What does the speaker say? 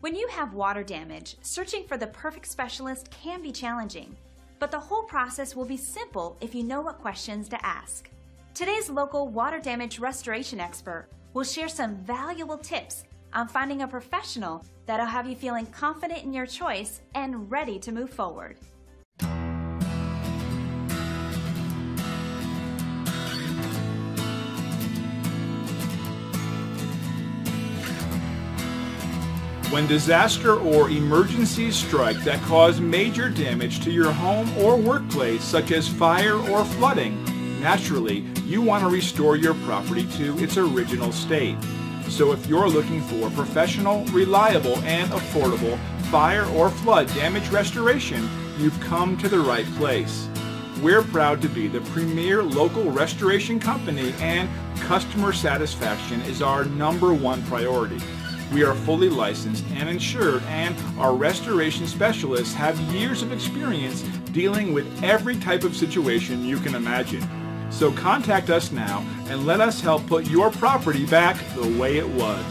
When you have water damage, searching for the perfect specialist can be challenging, but the whole process will be simple if you know what questions to ask. Today's local water damage restoration expert will share some valuable tips on finding a professional that'll have you feeling confident in your choice and ready to move forward. When disaster or emergencies strike that cause major damage to your home or workplace, such as fire or flooding, naturally, you want to restore your property to its original state. So if you're looking for professional, reliable, and affordable fire or flood damage restoration, you've come to the right place. We're proud to be the premier local restoration company, and customer satisfaction is our #1 priority. We are fully licensed and insured, and our restoration specialists have years of experience dealing with every type of situation you can imagine. So contact us now and let us help put your property back the way it was.